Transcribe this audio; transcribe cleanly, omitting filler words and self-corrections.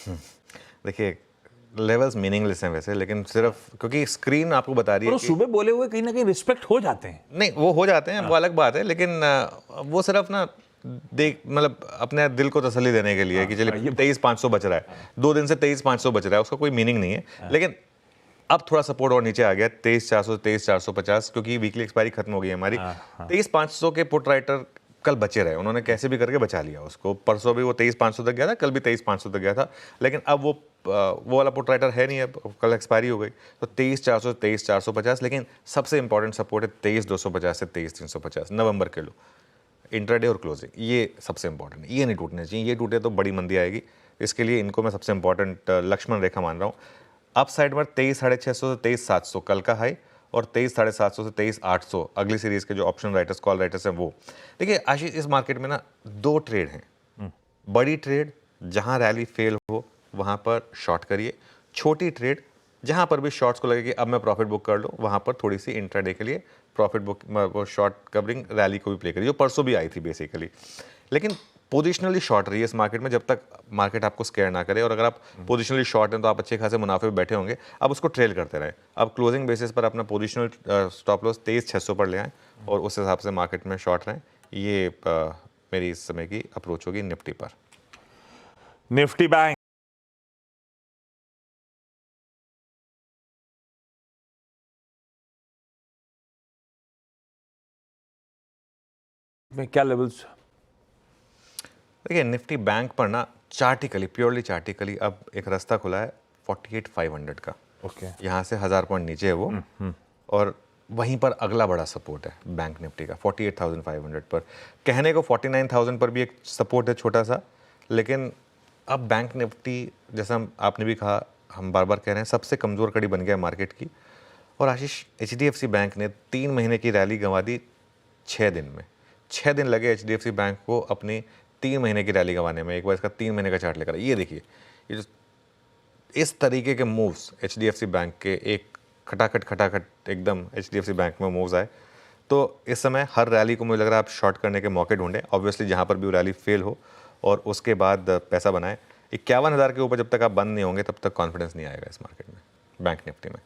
देखिए levels meaningless हैं वैसे, लेकिन सिर्फ क्योंकि स्क्रीन आपको बता रही है कि सुबह बोले हुए कहीं ना कहीं रिस्पेक्ट हो जाते हैं। नहीं, वो हो जाते हैं, वो अलग बात है, लेकिन वो सिर्फ ना देख मतलब अपने दिल को तसल्ली देने के लिए कि चलिए 23,500 बच रहा है, 2 दिन से 23,500 बच रहा है, उसका कोई मीनिंग नहीं है। लेकिन अब थोड़ा सपोर्ट और नीचे आ गया 23,400 23,450, क्योंकि वीकली एक्सपायरी खत्म हो गई है हमारी। 23,500 के पुट राइटर कल बचे रहे, उन्होंने कैसे भी करके बचा लिया उसको। परसों भी वो 23,500 तक गया था, कल भी 23,500 तक गया था, लेकिन अब वो वाला पुट राइटर है नहीं, अब कल एक्सपायरी हो गई। तो 23,400 23,450, लेकिन सबसे इंपॉर्टेंट सपोर्ट है 23,250 से 23,350 नवंबर के लो, इंट्राडे और क्लोजिंग, ये सबसे इंपॉर्टेंट है, ये नहीं टूटने चाहिए। ये टूटे तो बड़ी मंदी आएगी, इसके लिए इनको मैं सबसे इंपॉर्टेंट लक्ष्मण रेखा मान रहा हूँ। अप साइड पर 23,650 से 23,700 कल का हाई, और 23,750 से 23,800 अगली सीरीज के जो ऑप्शन राइटर्स कॉल राइटर्स हैं वो। देखिए आशीष, इस मार्केट में ना 2 ट्रेड हैं। बड़ी ट्रेड जहां रैली फेल हो वहां पर शॉर्ट करिए, छोटी ट्रेड जहां पर भी शॉर्ट्स को लगे कि अब मैं प्रॉफिट बुक कर लूं, वहां पर थोड़ी सी इंट्राडे के लिए प्रॉफिट बुक वो शॉर्ट कवरिंग रैली को भी प्ले करिए, जो परसों भी आई थी बेसिकली। लेकिन पोजिशनली शॉर्ट रही है इस मार्केट में जब तक मार्केट आपको स्केयर ना करे, और अगर आप पोजिशनली शॉर्ट हैं तो आप अच्छे खासे मुनाफे में बैठे होंगे, अब उसको ट्रेल करते रहें। अब क्लोजिंग बेसिस पर अपना पोजिशनल स्टॉप लॉस 23,600 पर ले आएँ और उस हिसाब से मार्केट में शॉर्ट रहें। ये मेरी इस समय की अप्रोच होगी निफ्टी पर। निफ्टी बैंक में क्या लेवल्स? देखिए निफ्टी बैंक पर ना चार्टिकली, प्योरली चार्टिकली अब एक रास्ता खुला है 48,500 का। ओके, यहाँ से 1000 पॉइंट नीचे है वो, और वहीं पर अगला बड़ा सपोर्ट है बैंक निफ्टी का 48,500 पर। कहने को 49,000 पर भी एक सपोर्ट है छोटा सा, लेकिन अब बैंक निफ्टी जैसा आपने भी कहा, हम बार बार कह रहे हैं, सबसे कमज़ोर कड़ी बन गया है मार्केट की। और आशीष, HDFC बैंक ने 3 महीने की रैली गंवा दी 6 दिन में। 6 दिन लगे HDFC बैंक को अपनी 3 महीने की रैली गंवाने में। एक बार इसका 3 महीने का चार्ट लेकर ये देखिए, ये जो इस तरीके के मूव्स HDFC बैंक के, एक खटाखट एकदम HDFC बैंक में मूव्स आए, तो इस समय हर रैली को मुझे लग रहा है आप शॉर्ट करने के मौके ढूंढें, ऑब्वियसली जहाँ पर भी वो रैली फेल हो, और उसके बाद पैसा बनाएं। 51,000 के ऊपर जब तक आप बंद नहीं होंगे तब तक कॉन्फिडेंस नहीं आएगा इस मार्केट में, बैंक निफ्टी में।